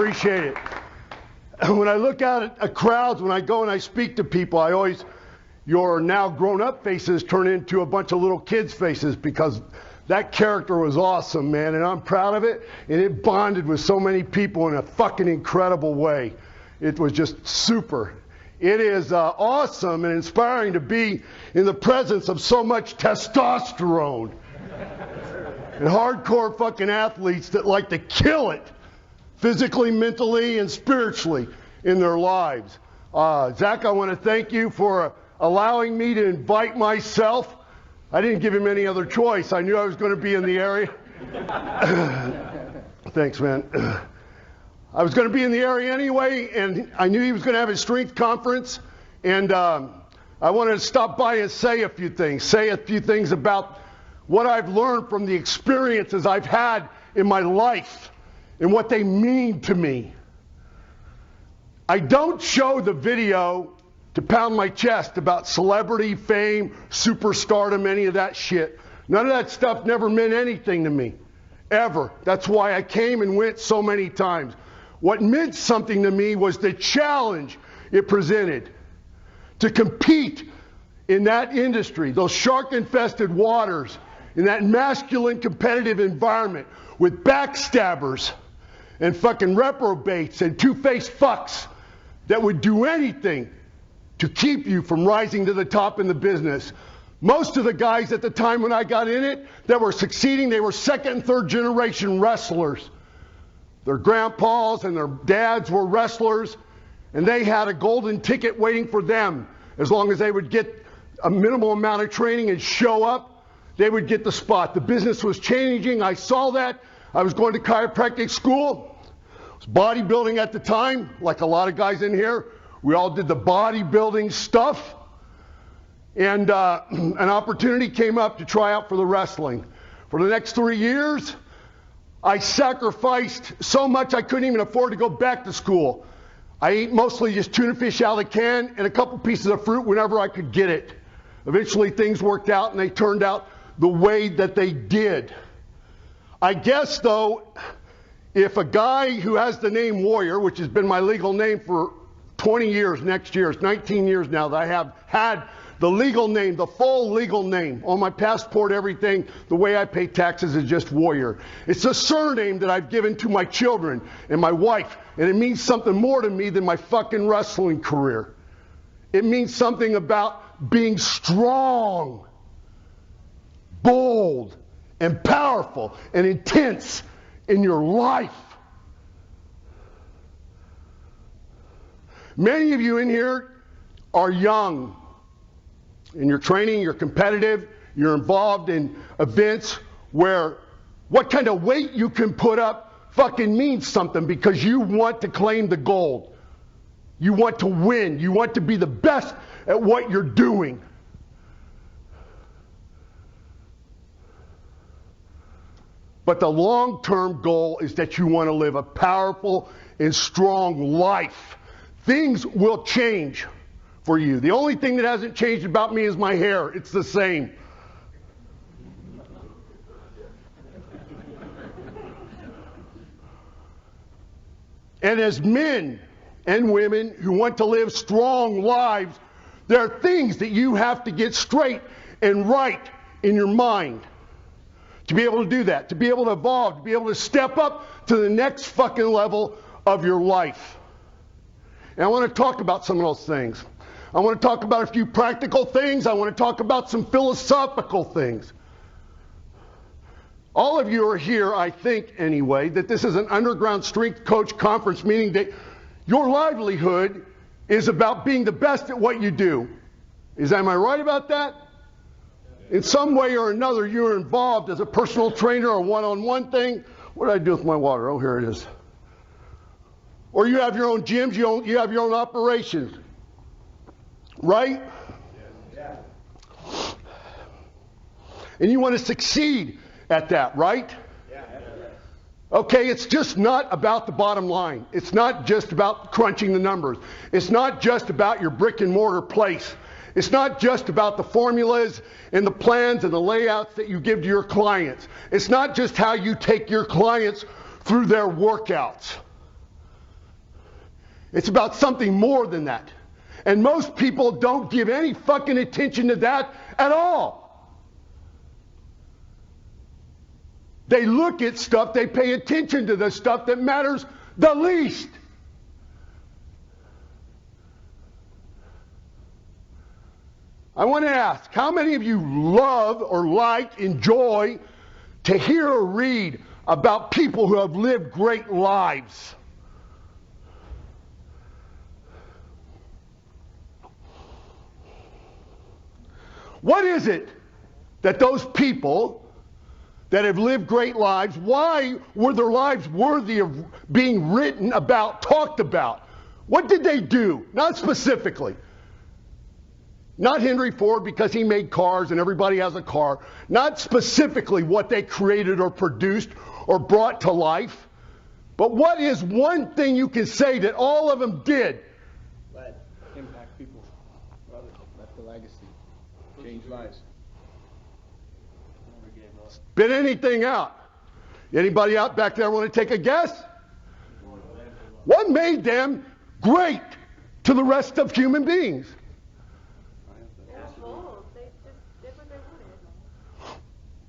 appreciate it. When I look out at crowds, when I go and I speak to people, I always, your now grown-up faces turn into a bunch of little kids' faces because that character was awesome, man, and I'm proud of it, and it bonded with so many people in a fucking incredible way. It was just super. It is awesome and inspiring to be in the presence of so much testosterone and hardcore fucking athletes that like to kill it physically, mentally, and spiritually in their lives. Zach, I want to thank you for allowing me to invite myself. I didn't give him any other choice. I knew I was going to be in the area. Thanks, man. I was going to be in the area anyway, and I knew he was going to have his strength conference, and I wanted to stop by and say a few things about what I've learned from the experiences I've had in my life and what they mean to me. I don't show the video to pound my chest about celebrity, fame, superstardom, any of that shit. None of that stuff never meant anything to me, ever. That's why I came and went so many times. What meant something to me was the challenge it presented to compete in that industry, those shark-infested waters, in that masculine competitive environment with backstabbers and fucking reprobates and two-faced fucks that would do anything to keep you from rising to the top in the business. Most of the guys at the time when I got in it that were succeeding, they were second and third generation wrestlers. Their grandpas and their dads were wrestlers, and they had a golden ticket waiting for them. As long as they would get a minimal amount of training and show up, they would get the spot. The business was changing. I saw that. I was going to chiropractic school. I was bodybuilding at the time, like a lot of guys in here. We all did the bodybuilding stuff. And an opportunity came up to try out for the wrestling. For the next 3 years, I sacrificed so much I couldn't even afford to go back to school. I ate mostly just tuna fish out of the can and a couple pieces of fruit whenever I could get it. Eventually things worked out and they turned out the way that they did. I guess, though, if a guy who has the name Warrior, which has been my legal name for 20 years next year, it's 19 years now that I have had the legal name, the full legal name, on my passport, everything, the way I pay taxes is just Warrior. It's a surname that I've given to my children and my wife, and it means something more to me than my fucking wrestling career. It means something about being strong, bold, and powerful, and intense in your life. Many of you in here are young. In your training, you're competitive, you're involved in events where what kind of weight you can put up fucking means something because you want to claim the gold. You want to win. You want to be the best at what you're doing. But the long-term goal is that you want to live a powerful and strong life. Things will change for you. The only thing that hasn't changed about me is my hair. It's the same. And as men and women who want to live strong lives, there are things that you have to get straight and right in your mind to be able to do that, to be able to evolve, to be able to step up to the next fucking level of your life. And I want to talk about some of those things. I want to talk about a few practical things. I want to talk about some philosophical things. All of you are here, I think anyway, that this is an underground strength coach conference, meaning that your livelihood is about being the best at what you do. Am I right about that? In some way or another, you're involved as a personal trainer or one-on-one thing. What did I do with my water? Oh, here it is. Or you have your own gyms, you have your own operations. Right? Yeah. And you want to succeed at that, right? Yeah. Okay, it's just not about the bottom line. It's not just about crunching the numbers. It's not just about your brick and mortar place. It's not just about the formulas and the plans and the layouts that you give to your clients. It's not just how you take your clients through their workouts. It's about something more than that. And most people don't give any fucking attention to that at all. They look at stuff, they pay attention to the stuff that matters the least. I want to ask, how many of you love or like, enjoy to hear or read about people who have lived great lives? What is it that those people that have lived great lives, why were their lives worthy of being written about, talked about? What did they do? Not specifically. Not Henry Ford because he made cars and everybody has a car. Not specifically what they created or produced or brought to life. But what is one thing you can say that all of them did? Impact people. Left a legacy. Change lives. Spit anything out. Anybody out back there want to take a guess? What made them great to the rest of human beings?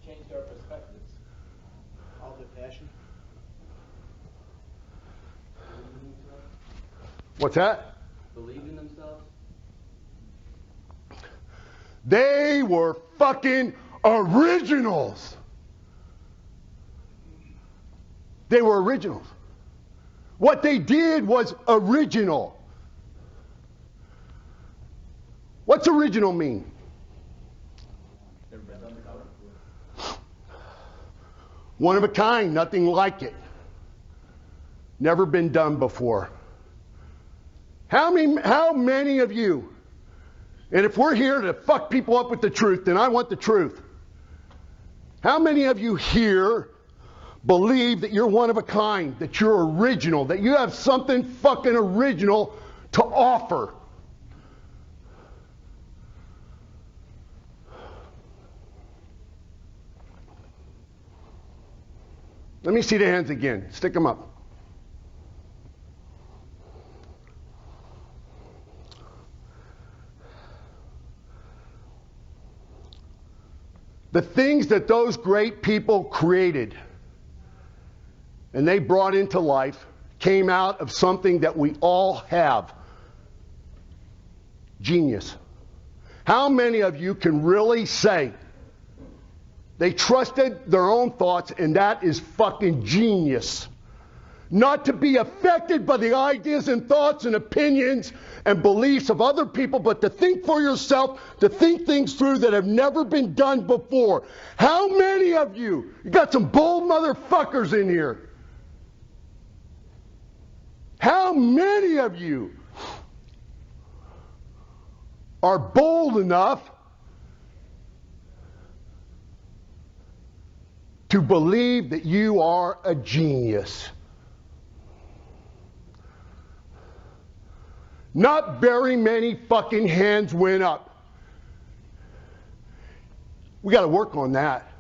Changed our perspectives. All the passion. What's that? Believe in themselves. They were fucking originals. They were originals. What they did was original. What's original mean? One of a kind, nothing like it. Never been done before. How many of you, and if we're here to fuck people up with the truth, then I want the truth. How many of you here believe that you're one of a kind, that you're original, that you have something fucking original to offer? Let me see the hands again. Stick them up. The things that those great people created and they brought into life came out of something that we all have. Genius. How many of you can really say they trusted their own thoughts, and that is fucking genius? Not to be affected by the ideas and thoughts and opinions and beliefs of other people, but to think for yourself, to think things through that have never been done before. How many of you got some bold motherfuckers in here? How many of you are bold enough to believe that you are a genius? Not very many fucking hands went up. We got to work on that.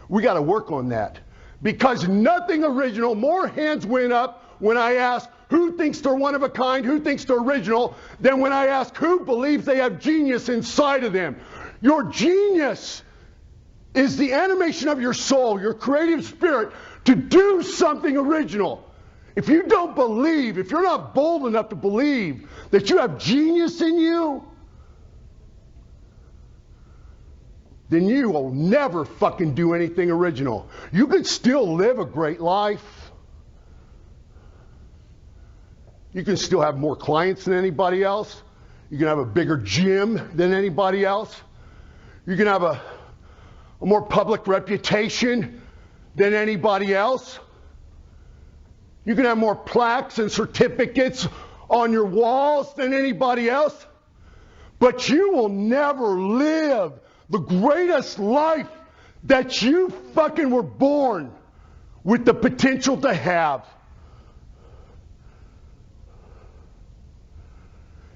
We got to work on that. Because nothing original, more hands went up when I asked who thinks they're one of a kind, who thinks they're original, than when I ask who believes they have genius inside of them. Your genius is the animation of your soul, your creative spirit, to do something original. If you don't believe, if you're not bold enough to believe that you have genius in you, then you will never fucking do anything original. You can still live a great life. You can still have more clients than anybody else. You can have a bigger gym than anybody else. You can have a more public reputation than anybody else. You can have more plaques and certificates on your walls than anybody else. But you will never live the greatest life that you fucking were born with the potential to have.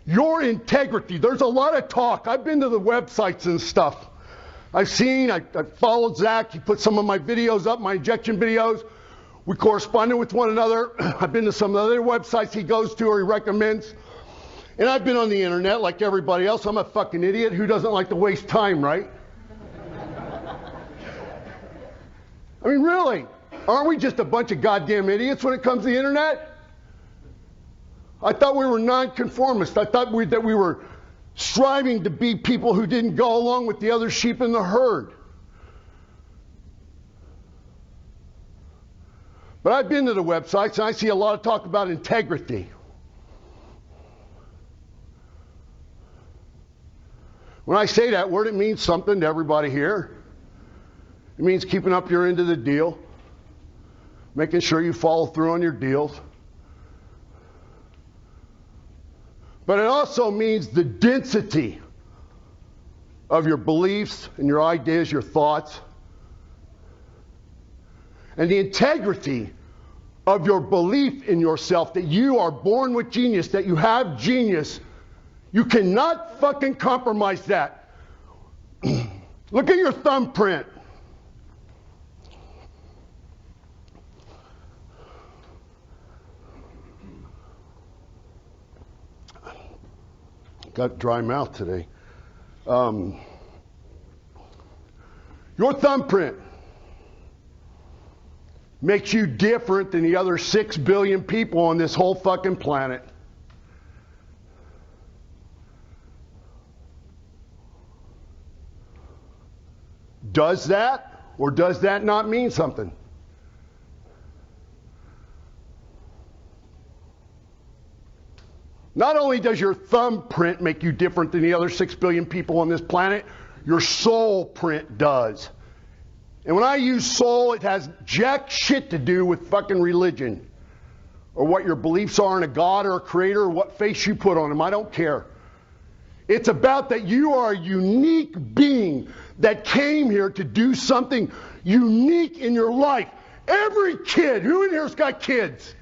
Your integrity. There's a lot of talk. I've been to the websites and stuff. I followed Zach. He put some of my videos up, my injection videos. We corresponded with one another. I've been to some other websites he goes to or he recommends. And I've been on the internet like everybody else. I'm a fucking idiot who doesn't like to waste time, right? I mean, really, aren't we just a bunch of goddamn idiots when it comes to the internet? I thought we were nonconformists. I thought that we were striving to be people who didn't go along with the other sheep in the herd. But I've been to the websites and I see a lot of talk about integrity. When I say that word, it means something to everybody here. It means keeping up your end of the deal, making sure you follow through on your deals. But it also means the density of your beliefs and your ideas, your thoughts, and the integrity of your belief in yourself that you are born with genius, that you have genius. You cannot fucking compromise that. Look at your thumbprint. Got dry mouth today. Your thumbprint makes you different than the other 6 billion people on this whole fucking planet. Does that or does that not mean something? Not only does your thumbprint make you different than the other 6 billion people on this planet, your soul print does. And when I use soul, it has jack shit to do with fucking religion or what your beliefs are in a God or a creator or what face you put on him. I don't care. It's about that you are a unique being that came here to do something unique in your life. Every kid, who in here's got kids?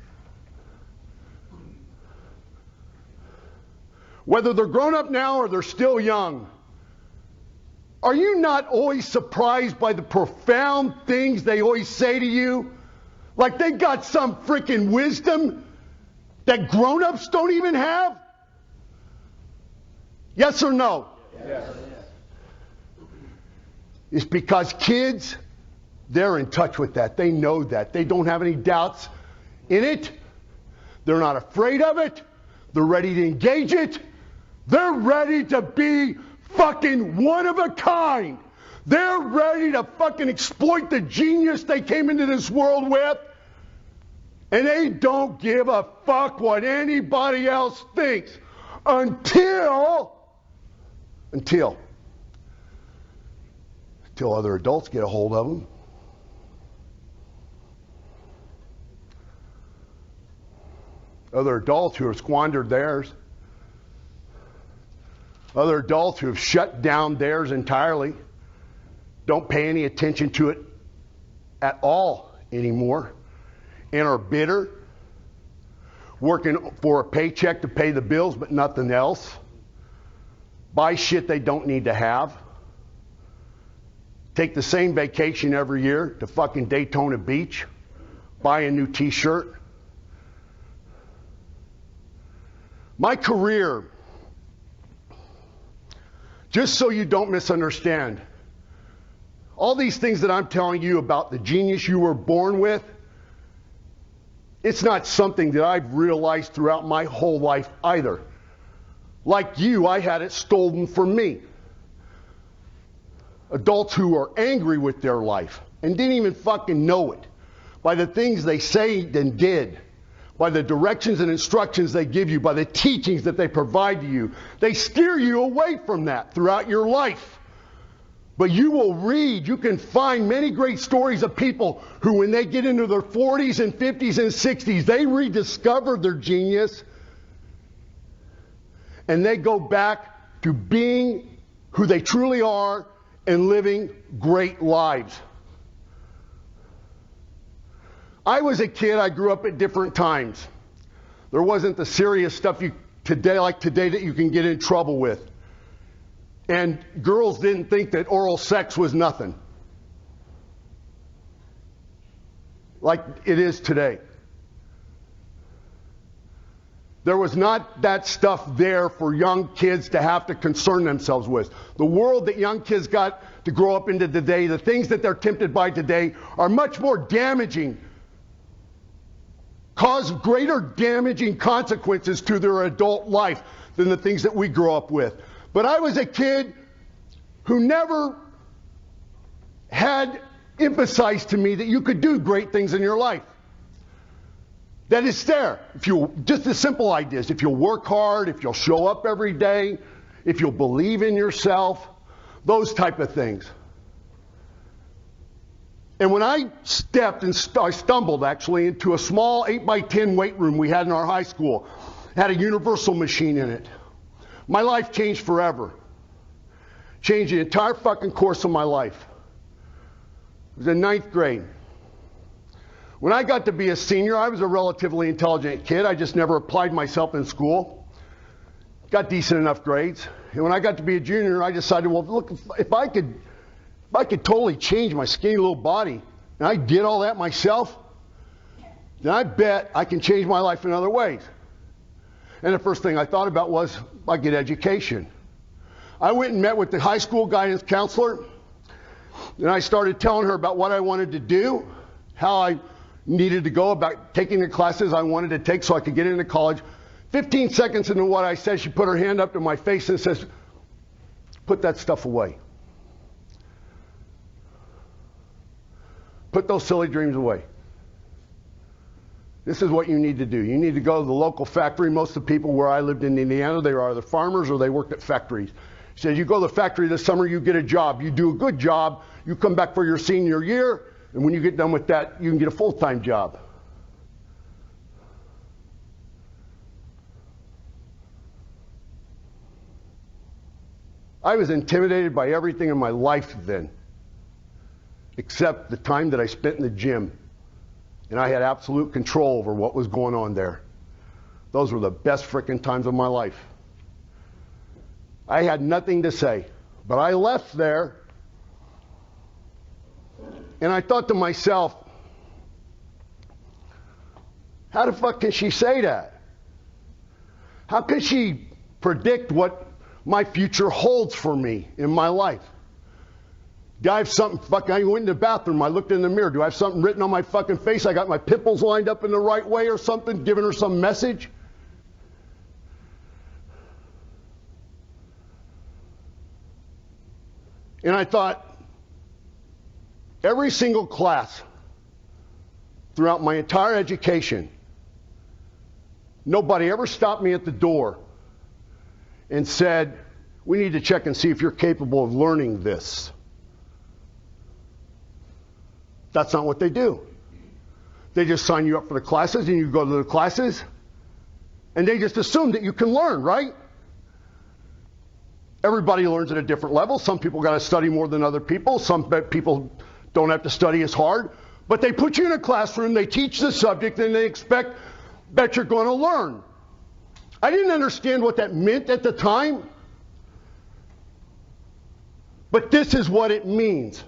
Whether they're grown up now or they're still young, are you not always surprised by the profound things they always say to you? Like they got some freaking wisdom that grown-ups don't even have? Yes or no? Yes. It's because kids, they're in touch with that. They know that. They don't have any doubts in it. They're not afraid of it. They're ready to engage it. They're ready to be fucking one of a kind. They're ready to fucking exploit the genius they came into this world with. And they don't give a fuck what anybody else thinks until other adults get a hold of them. Other adults who have squandered theirs. Other adults who have shut down theirs entirely, don't pay any attention to it at all anymore, and are bitter, working for a paycheck to pay the bills but nothing else, buy shit they don't need to have, take the same vacation every year to fucking Daytona Beach, buy a new t-shirt. My career, just so you don't misunderstand, all these things that I'm telling you about the genius you were born with, it's not something that I've realized throughout my whole life either. Like you, I had it stolen from me. Adults who are angry with their life and didn't even fucking know it by the things they say and did, by the directions and instructions they give you, by the teachings that they provide to you. They steer you away from that throughout your life. But you will read, you can find many great stories of people who, when they get into their 40s and 50s and 60s, they rediscover their genius and they go back to being who they truly are and living great lives. I was a kid, I grew up at different times. There wasn't the serious stuff today that you can get in trouble with. And girls didn't think that oral sex was nothing. like it is today. There was not that stuff there for young kids to have to concern themselves with. The world that young kids got to grow up into today, the things that they're tempted by today are much more damaging, cause greater damaging consequences to their adult life than the things that we grew up with. But I was a kid who never had emphasized to me that you could do great things in your life. That is there. Just the simple ideas. If you'll work hard, if you'll show up every day, if you'll believe in yourself, those type of things. And when I stepped and I stumbled actually into a small 8x10 weight room we had in our high school, it had a universal machine in it. My life changed forever. Changed the entire fucking course of my life. It was in 9th grade. When I got to be a senior, I was a relatively intelligent kid. I just never applied myself in school. Got decent enough grades. And when I got to be a junior, I decided, well, look, if I could totally change my skinny little body, and I did all that myself, then I bet I can change my life in other ways. And the first thing I thought about was, I get education. I went and met with the high school guidance counselor, and I started telling her about what I wanted to do, how I needed to go about taking the classes I wanted to take so I could get into college. 15 seconds into what I said, she put her hand up to my face and says, put that stuff away. Put those silly dreams away. This is what you need to do. You need to go to the local factory. Most of the people where I lived in Indiana, they were either farmers or they worked at factories. She said, you go to the factory this summer, you get a job. You do a good job. You come back for your senior year, and when you get done with that, you can get a full-time job. I was intimidated by everything in my life then, except the time that I spent in the gym. And I had absolute control over what was going on there. Those were the best frickin' times of my life. I had nothing to say, but I left there, and I thought to myself, how the fuck can she say that? How can she predict what my future holds for me in my life? Do I have something fucking, I went in the bathroom, I looked in the mirror, do I have something written on my fucking face? I got my pimples lined up in the right way or something, giving her some message? And I thought, every single class throughout my entire education, nobody ever stopped me at the door and said, we need to check and see if you're capable of learning this. That's not what they do. They just sign you up for the classes and you go to the classes and they just assume that you can learn, right? Everybody learns at a different level. Some people got to study more than other people. Some people don't have to study as hard. But they put you in a classroom, they teach the subject, and they expect that you're going to learn. I didn't understand what that meant at the time. But this is what it means.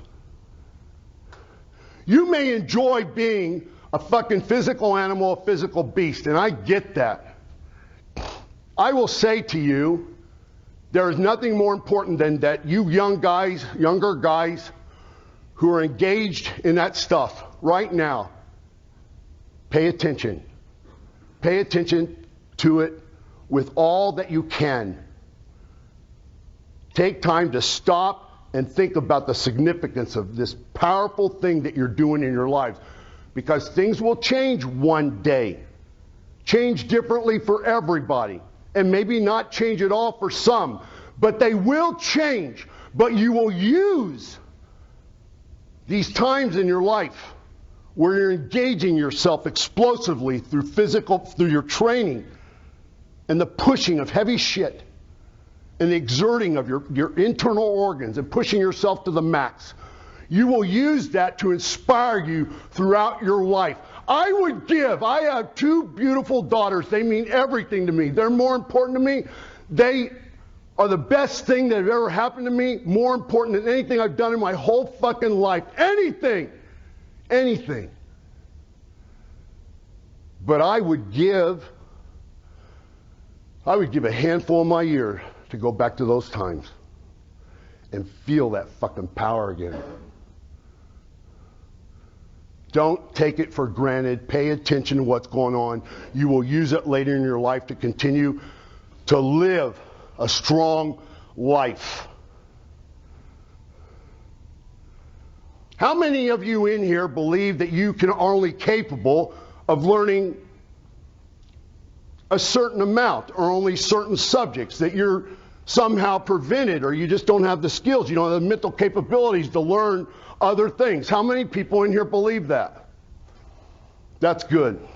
You may enjoy being a fucking physical animal, a physical beast, and I get that. I will say to you, there is nothing more important than that you younger guys who are engaged in that stuff right now, pay attention. Pay attention to it with all that you can. Take time to stop and think about the significance of this powerful thing that you're doing in your lives. Because things will change one day. Change differently for everybody. And maybe not change at all for some. But they will change. But you will use these times in your life where you're engaging yourself explosively through your training and the pushing of heavy shit and the exerting of your internal organs and pushing yourself to the max. You will use that to inspire you throughout your life. I have 2 beautiful daughters. They mean everything to me. They're more important to me. They are the best thing that have ever happened to me, more important than anything I've done in my whole fucking life. Anything. But I would give a handful of my year to go back to those times and feel that fucking power again. Don't take it for granted. Pay attention to what's going on. You will use it later in your life to continue to live a strong life. How many of you in here believe that you are only capable of learning a certain amount or only certain subjects, that you're somehow prevented or you just don't have the skills, you don't have the mental capabilities to learn other things? How many people in here believe that? That's good.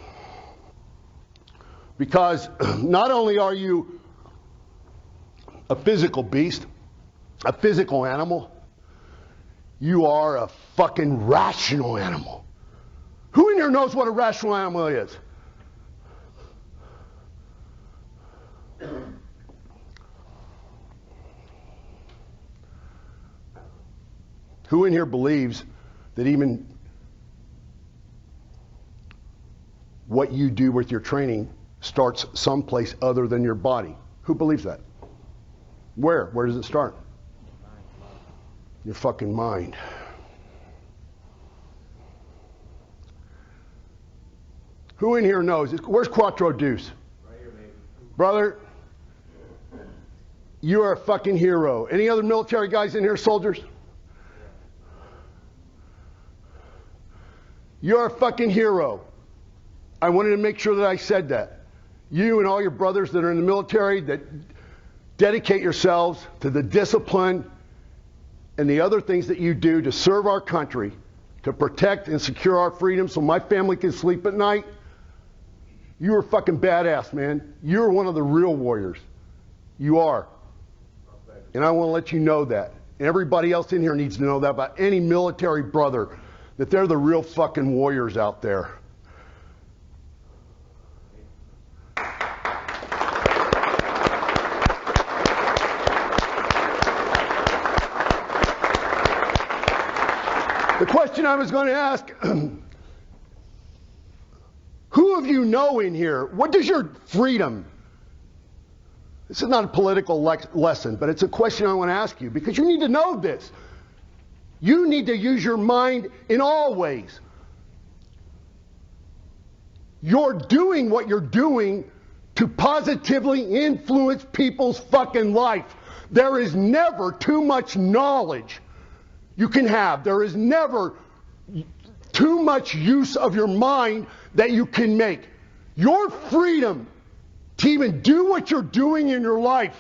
Because not only are you a physical beast, a physical animal, you are a fucking rational animal. Who in here knows what a rational animal is? Who in here believes that even what you do with your training starts someplace other than your body? Who believes that? Where? Where does it start? Your fucking mind. Who in here knows? Where's Quattro Deuce? Right here, baby. Brother, you are a fucking hero. Any other military guys in here, soldiers? You're a fucking hero. I wanted to make sure that I said that. You and all your brothers that are in the military that dedicate yourselves to the discipline and the other things that you do to serve our country, to protect and secure our freedom so my family can sleep at night. You are fucking badass, man. You're one of the real warriors. You are. And I want to let you know that. And everybody else in here needs to know that about any military brother, that they're the real fucking warriors out there. The question I was going to ask, who of you know in here, what does your freedom, this is not a political lesson, but it's a question I want to ask you, because you need to know this. You need to use your mind in all ways. You're doing what you're doing to positively influence people's fucking life. There is never too much knowledge you can have. There is never too much use of your mind that you can make. Your freedom to even do what you're doing in your life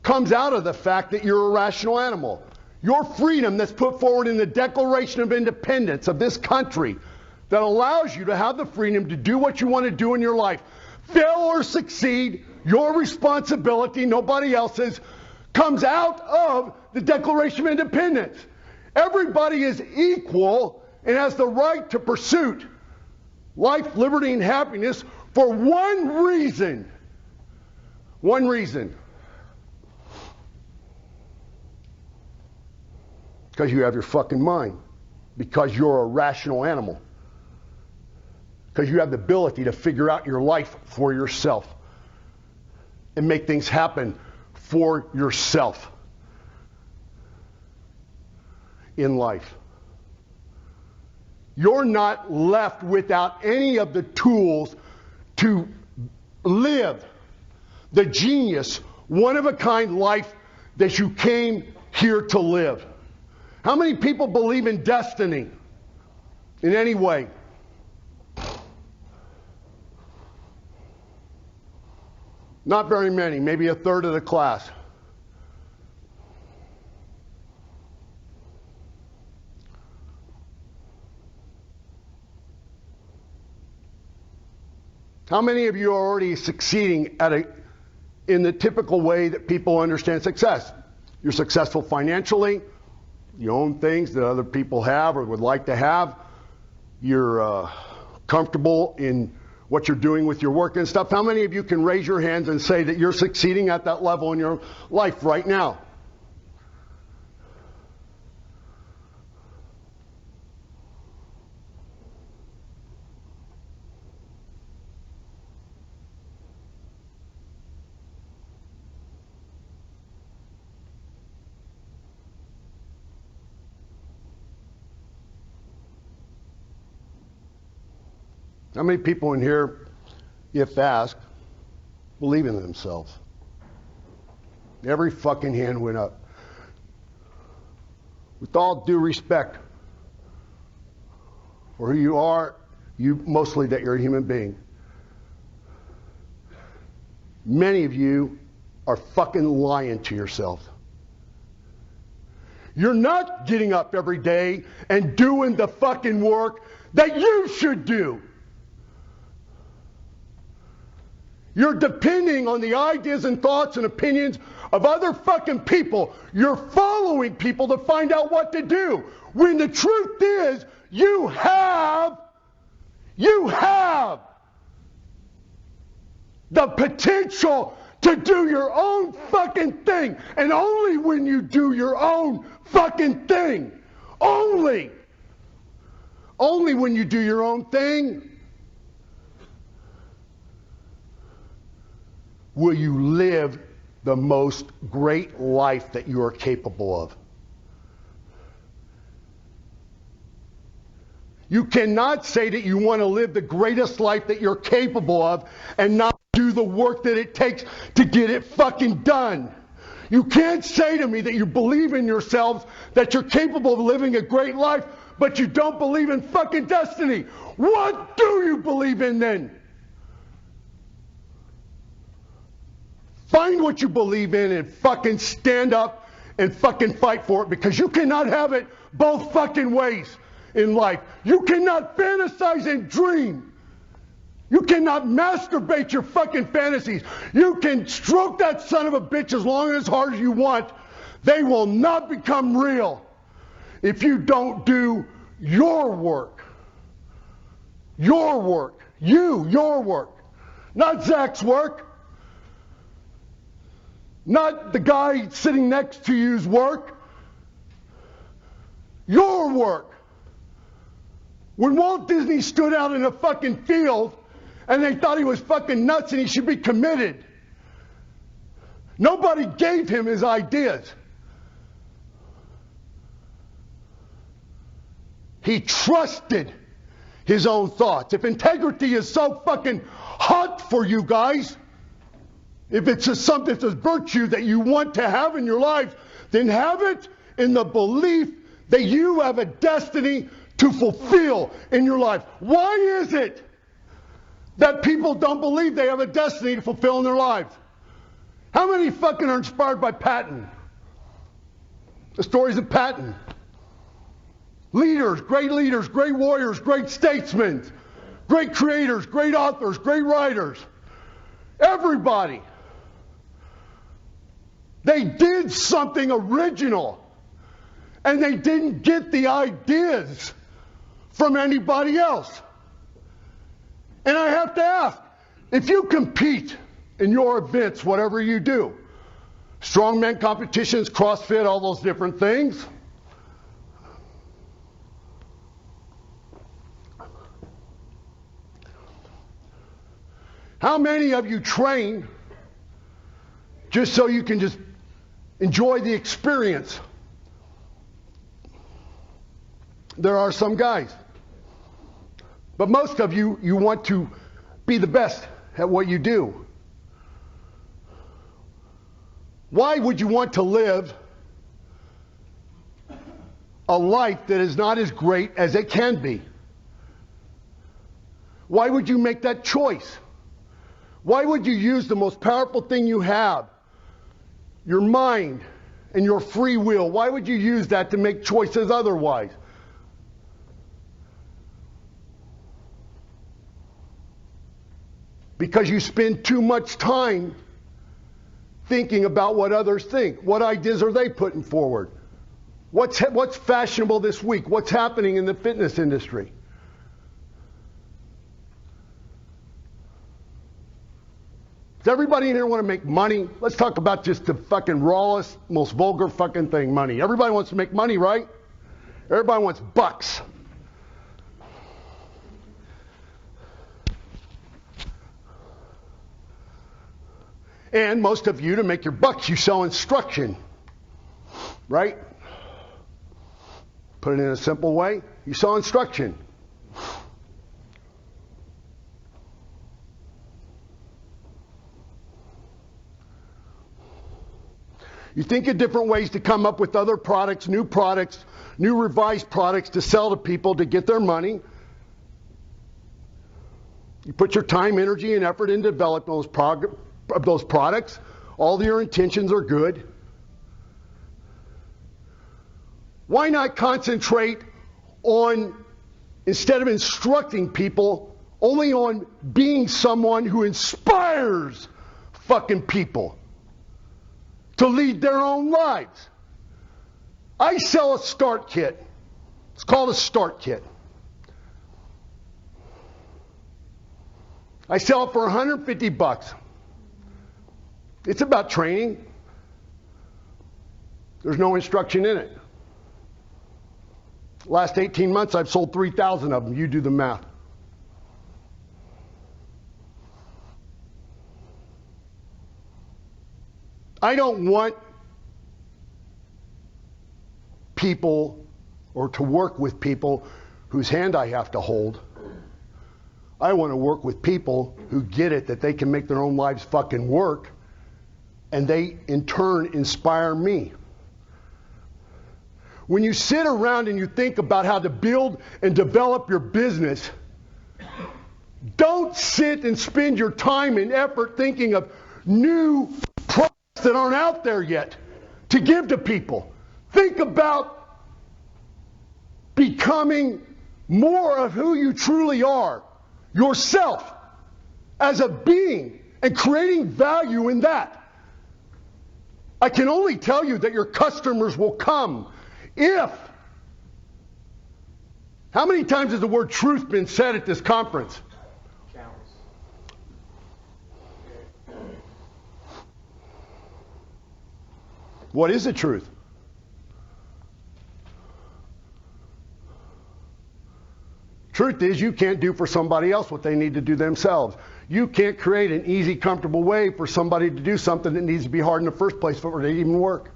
comes out of the fact that you're a rational animal. Your freedom that's put forward in the Declaration of Independence of this country that allows you to have the freedom to do what you want to do in your life, fail or succeed, your responsibility, nobody else's, comes out of the Declaration of Independence. Everybody is equal and has the right to pursue life, liberty, and happiness for one reason. One reason. Because you have your fucking mind. Because you're a rational animal. Because you have the ability to figure out your life for yourself and make things happen for yourself in life. You're not left without any of the tools to live the genius, one-of-a-kind life that you came here to live. How many people believe in destiny in any way? Not very many, maybe a third of the class. How many of you are already succeeding in the typical way that people understand success? You're successful financially. You own things that other people have or would like to have. You're comfortable in what you're doing with your work and stuff. How many of you can raise your hands and say that you're succeeding at that level in your life right now? How many people in here, if asked, believe in themselves? Every fucking hand went up. With all due respect for who you are, mostly that you're a human being. Many of you are fucking lying to yourself. You're not getting up every day and doing the fucking work that you should do. You're depending on the ideas and thoughts and opinions of other fucking people. You're following people to find out what to do. When the truth is, you have the potential to do your own fucking thing. And only when you do your own fucking thing, only when you do your own thing, will you live the most great life that you are capable of. You cannot say that you want to live the greatest life that you're capable of and not do the work that it takes to get it fucking done. You can't say to me that you believe in yourselves, that you're capable of living a great life, but you don't believe in fucking destiny. What do you believe in then? Find what you believe in and fucking stand up and fucking fight for it, because you cannot have it both fucking ways in life. You cannot fantasize and dream. You cannot masturbate your fucking fantasies. You can stroke that son of a bitch as long and as hard as you want. They will not become real if you don't do your work. Your work. Your work. Not Zach's work. Not the guy sitting next to you's work. Your work. When Walt Disney stood out in a fucking field and they thought he was fucking nuts and he should be committed, nobody gave him his ideas. He trusted his own thoughts. If integrity is so fucking hot for you guys, if it's something that's a virtue that you want to have in your life, then have it in the belief that you have a destiny to fulfill in your life. Why is it that people don't believe they have a destiny to fulfill in their lives? How many fucking are inspired by Patton? The stories of Patton. Leaders, great warriors, great statesmen, great creators, great authors, great writers. Everybody. They did something original, and they didn't get the ideas from anybody else. And I have to ask, if you compete in your events, whatever you do, strongman competitions, CrossFit, all those different things, how many of you train just so you can just enjoy the experience? There are some guys. But most of you, you want to be the best at what you do. Why would you want to live a life that is not as great as it can be? Why would you make that choice? Why would you use the most powerful thing you have, your mind and your free will? Why would you use that to make choices otherwise? Because you spend too much time thinking about what others think. What ideas are they putting forward? What's fashionable this week? What's happening in the fitness industry? Does everybody in here want to make money? Let's talk about just the fucking rawest, most vulgar fucking thing, money. Everybody wants to make money, right? Everybody wants bucks. And most of you, to make your bucks, you sell instruction, right? Put it in a simple way, you sell instruction. You think of different ways to come up with other products, new revised products to sell to people to get their money. You put your time, energy, and effort into developing those products. All your intentions are good. Why not concentrate on, instead of instructing people, only on being someone who inspires fucking people to lead their own lives? I sell a start kit. It's called a start kit. I sell it for $150. It's about training. There's no instruction in it. Last 18 months, I've sold 3,000 of them. You do the math. I don't want people or to work with people whose hand I have to hold. I want to work with people who get it, that they can make their own lives fucking work, and they in turn inspire me. When you sit around and you think about how to build and develop your business, don't sit and spend your time and effort thinking of new products that aren't out there yet to give to people. Think about becoming more of who you truly are, yourself, as a being, and creating value in that. I can only tell you that your customers will come if. How many times has the word truth been said at this conference? Counts. What is the truth? Truth is, you can't do for somebody else what they need to do themselves. You can't create an easy, comfortable way for somebody to do something that needs to be hard in the first place for it to even work.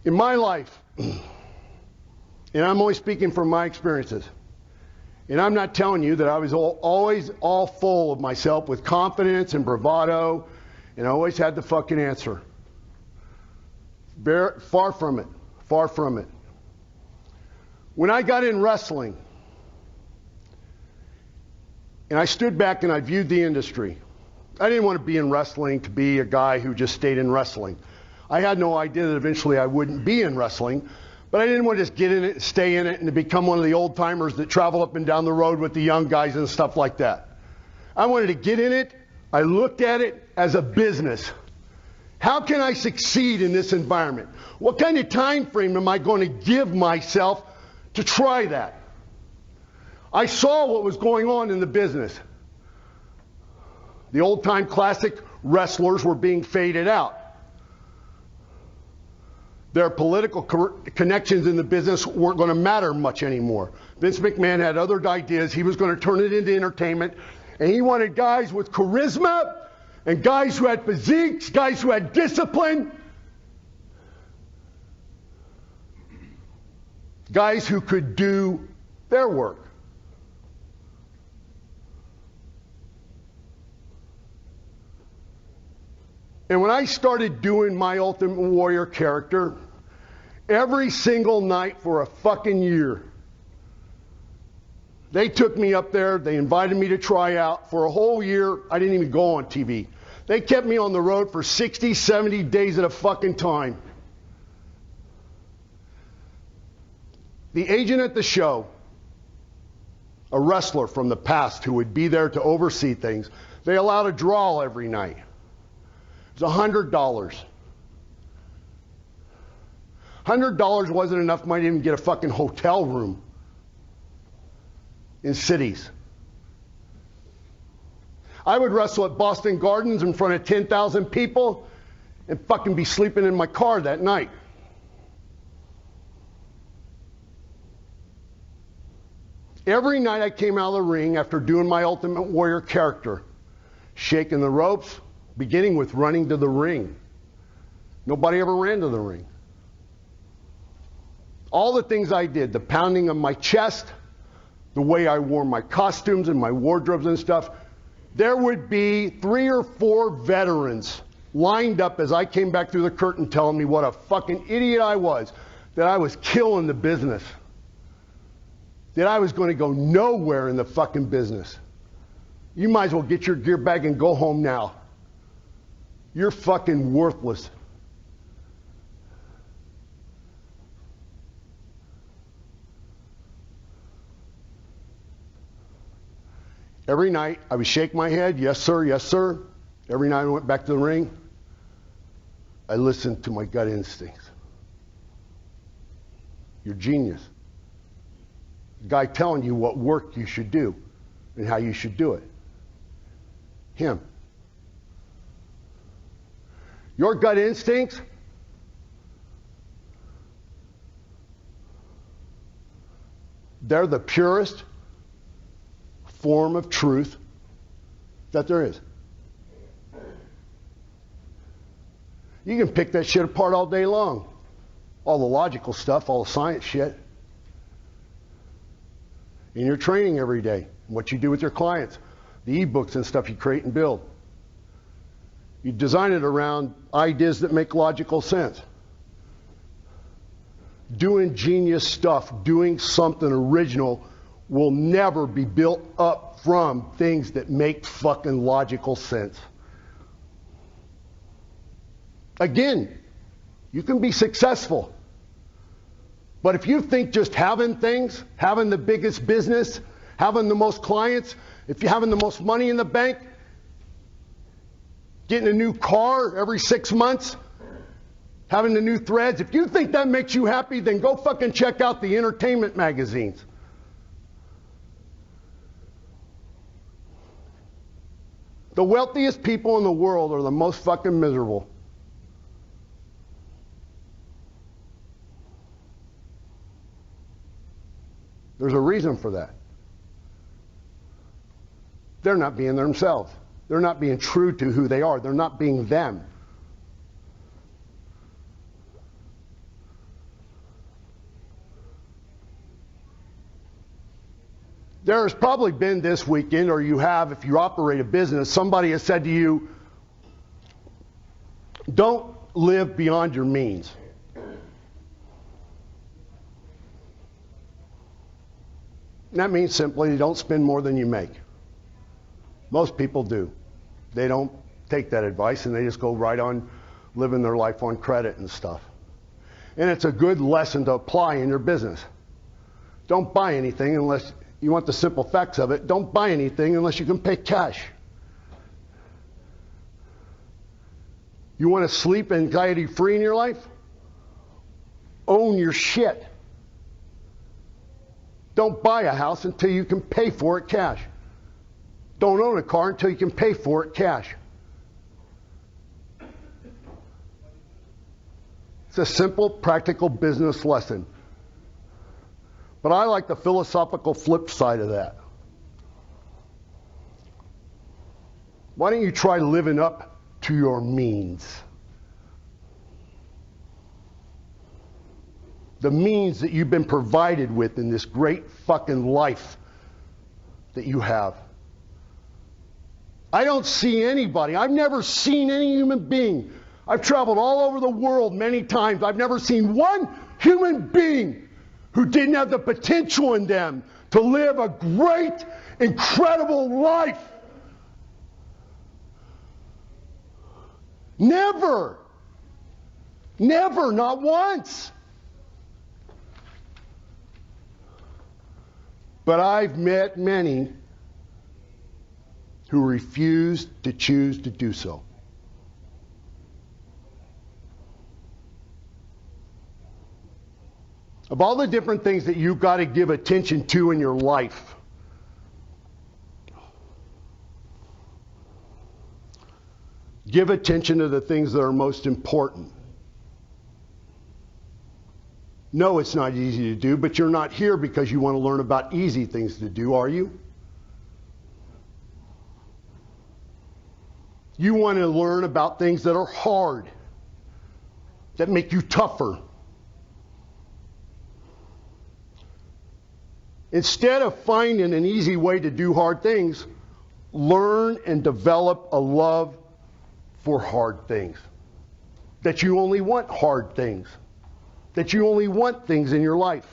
In my life, and I'm only speaking from my experiences, and I'm not telling you that I was always all full of myself with confidence and bravado, and I always had the fucking answer. Far from it. Far from it. When I got in wrestling, and I stood back and I viewed the industry, I didn't want to be in wrestling to be a guy who just stayed in wrestling. I had no idea that eventually I wouldn't be in wrestling, but I didn't want to just get in it, stay in it, and to become one of the old timers that travel up and down the road with the young guys and stuff like that. I wanted to get in it. I looked at it as a business. How can I succeed in this environment? What kind of time frame am I going to give myself to try that? I saw what was going on in the business. The old-time classic wrestlers were being faded out. Their political connections in the business weren't going to matter much anymore. Vince McMahon had other ideas. He was going to turn it into entertainment. And he wanted guys with charisma and guys who had physiques, guys who had discipline, guys who could do their work. And when I started doing my Ultimate Warrior character, every single night for a fucking year, they took me up there, they invited me to try out. For a whole year, I didn't even go on TV. They kept me on the road for 60, 70 days at a fucking time. The agent at the show, a wrestler from the past who would be there to oversee things, they allowed a draw every night. It was $100. $100 wasn't enough money to even get a fucking hotel room in cities. I would wrestle at Boston Gardens in front of 10,000 people and fucking be sleeping in my car that night. Every night I came out of the ring after doing my Ultimate Warrior character, shaking the ropes, beginning with running to the ring. Nobody ever ran to the ring. All the things I did, the pounding of my chest, the way I wore my costumes and my wardrobes and stuff, there would be 3 or 4 veterans lined up as I came back through the curtain telling me what a fucking idiot I was, that I was killing the business, that I was going to go nowhere in the fucking business. You might as well get your gear bag and go home now. You're fucking worthless. Every night I would shake my head, yes sir, yes sir. Every night I went back to the ring, I listened to my gut instincts. You're genius. The guy telling you what work you should do and how you should do it. Him. Your gut instincts, they're the purest form of truth that there is. You can pick that shit apart all day long. All the logical stuff, all the science shit. In your training every day, what you do with your clients, the e-books and stuff you create and build. You design it around ideas that make logical sense. Doing genius stuff, doing something original will never be built up from things that make fucking logical sense. Again, you can be successful. But if you think just having things, having the biggest business, having the most clients, if you're having the most money in the bank, getting a new car every 6 months, having the new threads, if you think that makes you happy, then go fucking check out the entertainment magazines. The wealthiest people in the world are the most fucking miserable. There's a reason for that. They're not being themselves. They're not being true to who they are. They're not being them. There's probably been this weekend, or you have if you operate a business, somebody has said to you, don't live beyond your means. And that means simply don't spend more than you make. Most people do. They don't take that advice and they just go right on living their life on credit and stuff. And it's a good lesson to apply in your business. Don't buy anything unless you want the simple facts of it. Don't buy anything unless you can pay cash. You want to sleep anxiety free in your life? Own your shit. Don't buy a house until you can pay for it cash. Don't own a car until you can pay for it cash. It's a simple, practical business lesson. But I like the philosophical flip side of that. Why don't you try living up to your means? The means that you've been provided with in this great fucking life that you have. I don't see anybody. I've never seen any human being. I've traveled all over the world many times. I've never seen one human being who didn't have the potential in them to live a great, incredible life. Never. Never, not once. But I've met many who refused to choose to do so. Of all the different things that you've got to give attention to in your life, give attention to the things that are most important. No, it's not easy to do, but you're not here because you want to learn about easy things to do, are you? You want to learn about things that are hard, that make you tougher. Instead of finding an easy way to do hard things, learn and develop a love for hard things. That you only want hard things. That you only want things in your life.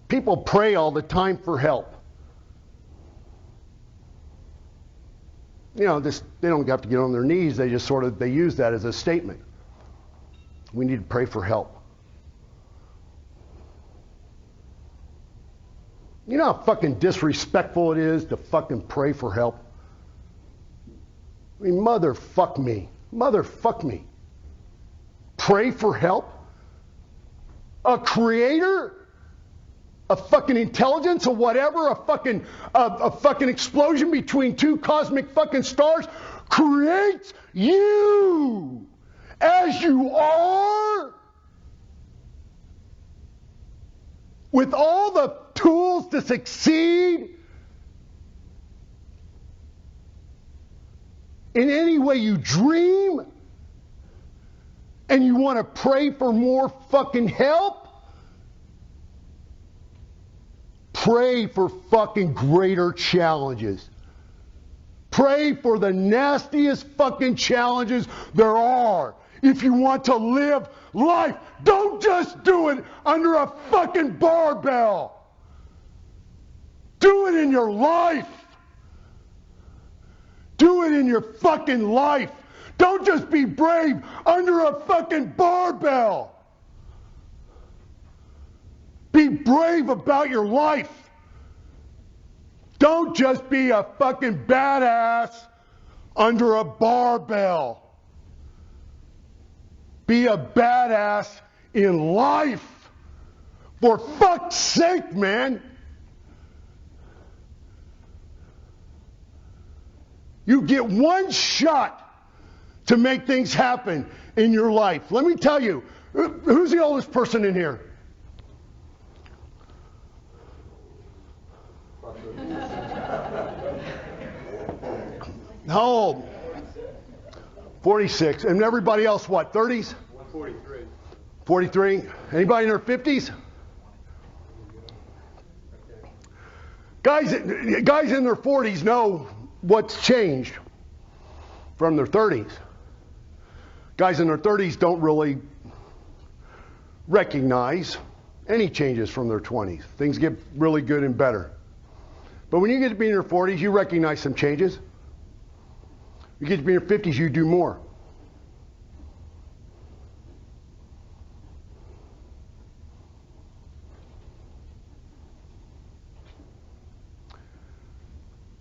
People pray all the time for help. You know, they don't have to get on their knees. They just they use that as a statement. We need to pray for help. You know how fucking disrespectful it is to fucking pray for help? I mean, motherfuck me. Motherfuck me. Pray for help? A creator? A fucking intelligence or whatever? A fucking explosion between two cosmic fucking stars creates you as you are? With all the tools to succeed in any way you dream, and you want to pray for more fucking help? Pray for fucking greater challenges. Pray for the nastiest fucking challenges there are. If you want to live life, don't just do it under a fucking barbell. Do it in your life. Do it in your fucking life. Don't just be brave under a fucking barbell. Be brave about your life. Don't just be a fucking badass under a barbell. Be a badass in life. For fuck's sake, man. You get one shot to make things happen in your life. Let me tell you, who's the oldest person in here? How old? 46. And everybody else, what, 30s? 43. 43? Anybody in their 50s? Guys in their 40s know what's changed from their 30s. Guys in their 30s don't really recognize any changes from their 20s. Things get really good and better. But when you get to be in your 40s, you recognize some changes. You get to be in your 50s, you do more.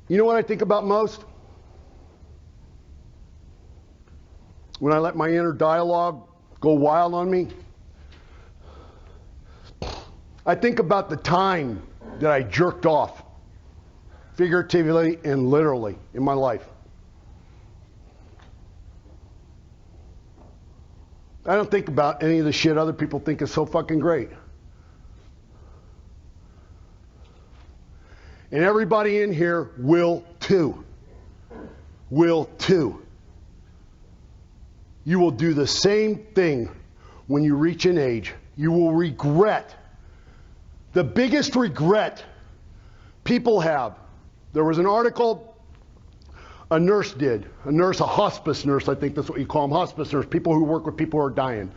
You know what I think about most? When I let my inner dialogue go wild on me? I think about the time that I jerked off, figuratively and literally, in my life. I don't think about any of the shit other people think is so fucking great. And everybody in here will too. Will too. You will do the same thing when you reach an age. You will regret. The biggest regret people have. There was an article a nurse did. A hospice nurse, I think that's what you call them, hospice nurse, people who work with people who are dying.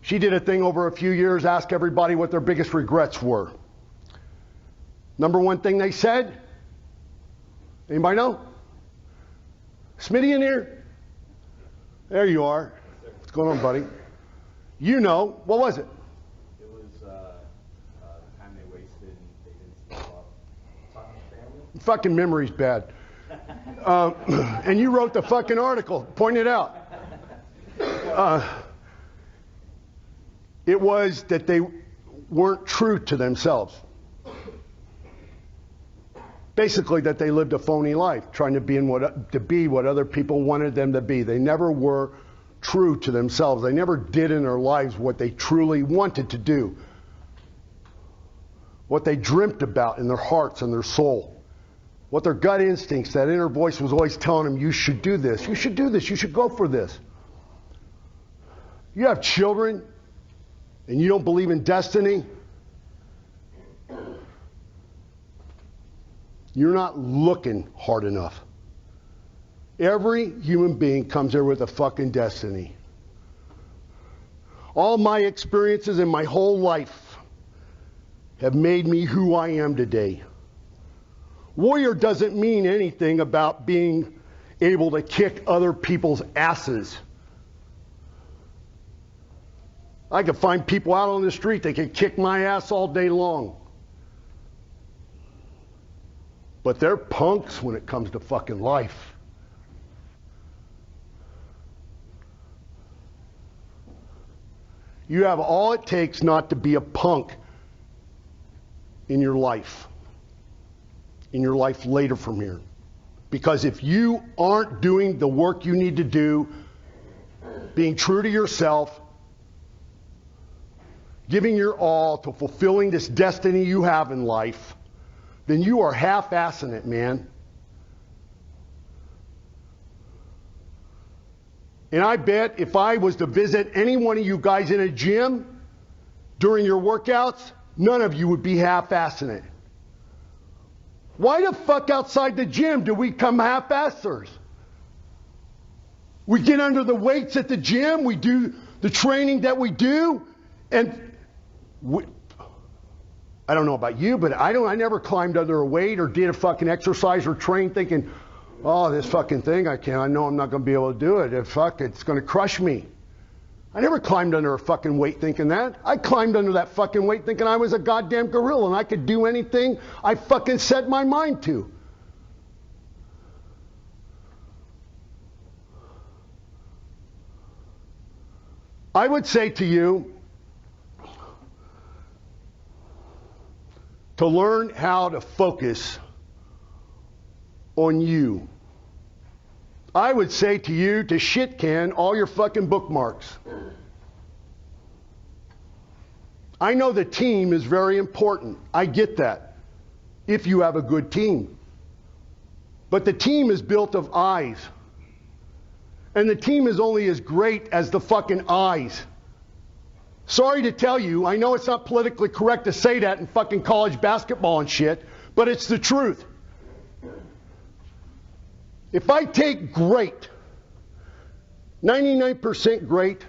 She did a thing over a few years, asked everybody what their biggest regrets were. Number one thing they said, anybody know? Smitty in here? There you are. What's going on, buddy? You know. What was it? It was the time they wasted and they didn't step up. Talking to family? Fucking memory's bad. And you wrote the fucking article. Point it out. It was that they weren't true to themselves. Basically, that they lived a phony life, trying to be what other people wanted them to be. They never were true to themselves. They never did in their lives what they truly wanted to do, what they dreamt about in their hearts and their soul, what their gut instincts, that inner voice was always telling them, you should do this, you should do this, you should go for this. You have children, and you don't believe in destiny, you're not looking hard enough. Every human being comes here with a fucking destiny. All my experiences in my whole life have made me who I am today. Warrior doesn't mean anything about being able to kick other people's asses. I could find people out on the street that can kick my ass all day long. But they're punks when it comes to fucking life. You have all it takes not to be a punk in your life later from here. Because if you aren't doing the work you need to do, being true to yourself, giving your all to fulfilling this destiny you have in life, then you are half-assing it, man. And I bet if I was to visit any one of you guys in a gym during your workouts, none of you would be half-assing it. Why the fuck outside the gym do we come half-assers? We get under the weights at the gym, we do the training that we do, and I don't know about you, but I never climbed under a weight or did a fucking exercise or train thinking, oh, this fucking thing I know I'm not going to be able to do it. It's going to crush me. I never climbed under a fucking weight thinking that. I climbed under that fucking weight thinking I was a goddamn gorilla and I could do anything I fucking set my mind to. I would say to you, to learn how to focus on you. I would say to you to shit can all your fucking bookmarks. I know the team is very important. I get that. If you have a good team. But the team is built of eyes. And the team is only as great as the fucking eyes. Sorry to tell you, I know it's not politically correct to say that in fucking college basketball and shit, but it's the truth. If I take great, 99% great,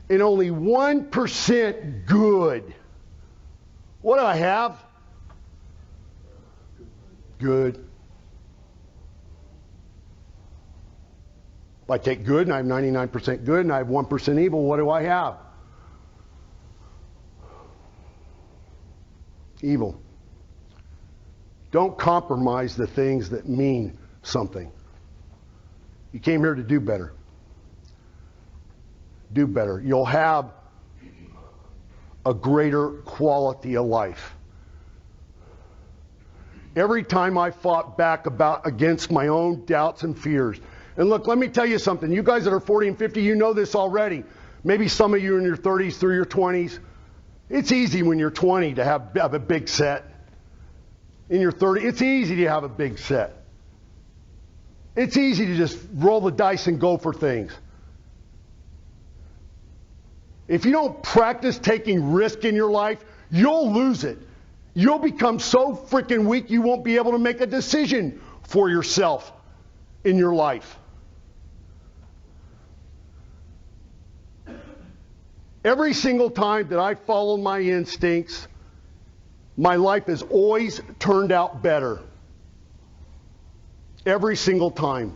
and only 1% good, what do I have? Good. If I take good and I have 99% good and I have 1% evil, what do I have? Evil. Don't compromise the things that mean something. You came here to do better. Do better. You'll have a greater quality of life. Every time I fought back against my own doubts and fears. And look, let me tell you something. You guys that are 40 and 50, you know this already. Maybe some of you in your 30s through your 20s. It's easy when you're 20 to have a big set. In your 30s, it's easy to have a big set. It's easy to just roll the dice and go for things. If you don't practice taking risk in your life, you'll lose it. You'll become so freaking weak you won't be able to make a decision for yourself in your life. Every single time that I followed my instincts, my life has always turned out better. Every single time.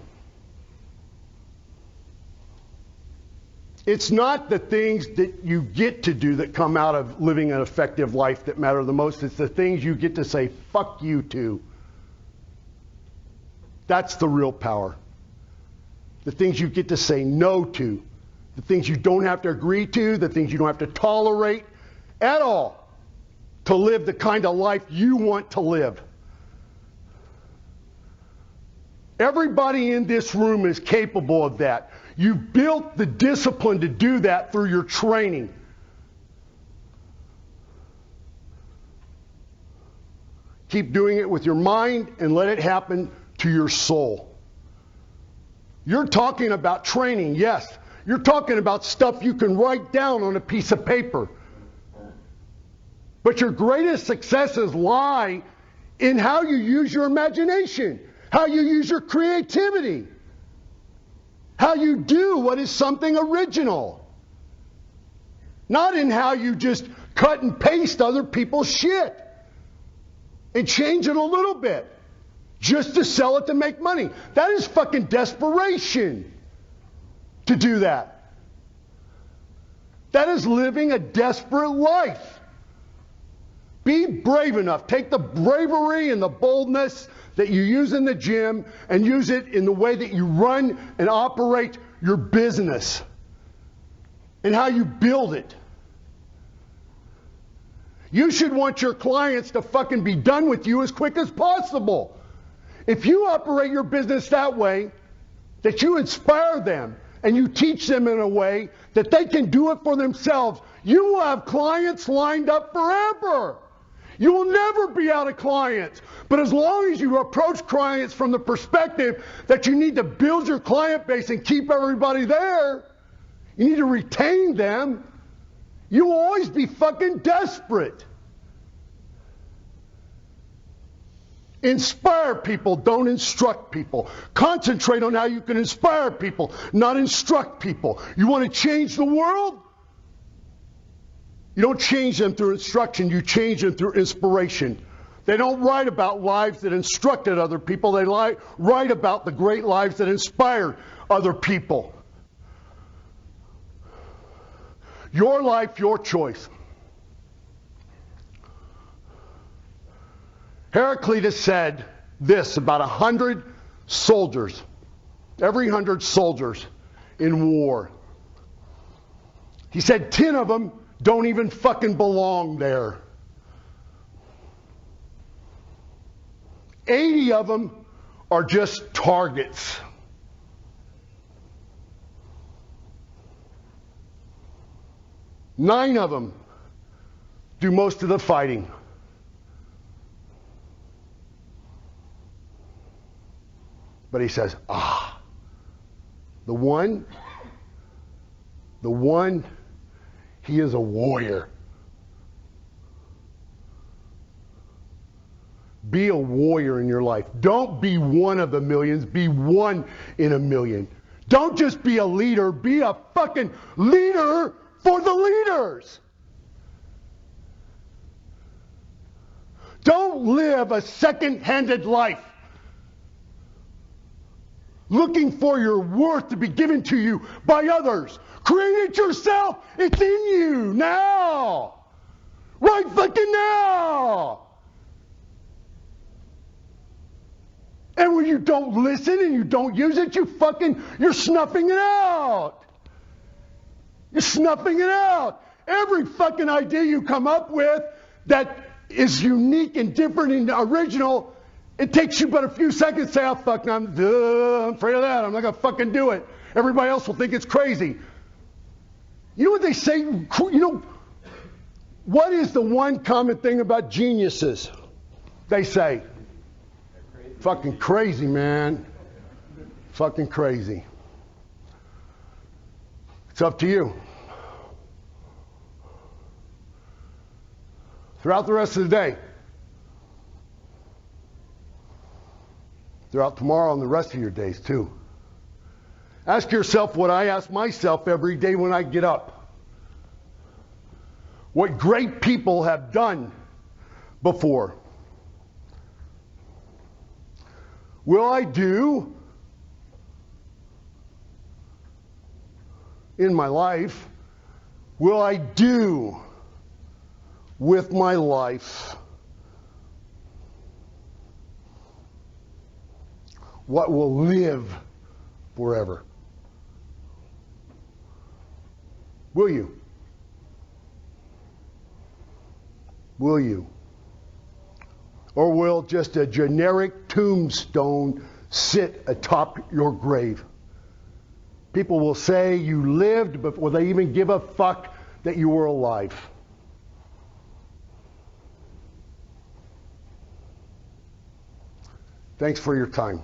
It's not the things that you get to do that come out of living an effective life that matter the most. It's the things you get to say, fuck you to. That's the real power. The things you get to say no to. The things you don't have to agree to. The things you don't have to tolerate at all to live the kind of life you want to live. Everybody in this room is capable of that. You built the discipline to do that through your training. Keep doing it with your mind and let it happen to your soul. You're talking about training, yes. You're talking about stuff you can write down on a piece of paper. But your greatest successes lie in how you use your imagination, how you use your creativity, how you do what is something original. Not in how you just cut and paste other people's shit and change it a little bit just to sell it to make money. That is fucking desperation to do that. That is living a desperate life. Be brave enough. Take the bravery and the boldness that you use in the gym and use it in the way that you run and operate your business and how you build it. You should want your clients to fucking be done with you as quick as possible. If you operate your business that way, that you inspire them and you teach them in a way that they can do it for themselves, you will have clients lined up forever. You will never be out of clients. But as long as you approach clients from the perspective that you need to build your client base and keep everybody there, you need to retain them, you will always be fucking desperate. Inspire people, don't instruct people. Concentrate on how you can inspire people, not instruct people. You want to change the world? You don't change them through instruction, you change them through inspiration. They don't write about lives that instructed other people, they write about the great lives that inspired other people. Your life, your choice. Heraclitus said this about 100 soldiers, every 100 soldiers in war. He said 10 of them don't even fucking belong there. 80 of them are just targets. Nine of them do most of the fighting. But he says, the one, he is a warrior. Be a warrior in your life. Don't be one of the millions. Be one in a million. Don't just be a leader. Be a fucking leader for the leaders. Don't live a second-handed life looking for your worth to be given to you by others. Create it yourself. It's in you now. Right fucking now. And when you don't listen and you don't use it, you're snuffing it out. You're snuffing it out. Every fucking idea you come up with that is unique and different and original, it takes you but a few seconds to say, I'm afraid of that. I'm not going to fucking do it. Everybody else will think it's crazy. You know what they say? You know, what is the one common thing about geniuses? They say, fucking crazy, man. Fucking crazy. It's up to you. Throughout the rest of the day, throughout tomorrow and the rest of your days too, ask yourself what I ask myself every day when I get up. What great people have done before. Will I do in my life? Will I do with my life what will live forever? Will you? Will you? Or will just a generic tombstone sit atop your grave? People will say you lived before they even give a fuck that you were alive. Thanks for your time.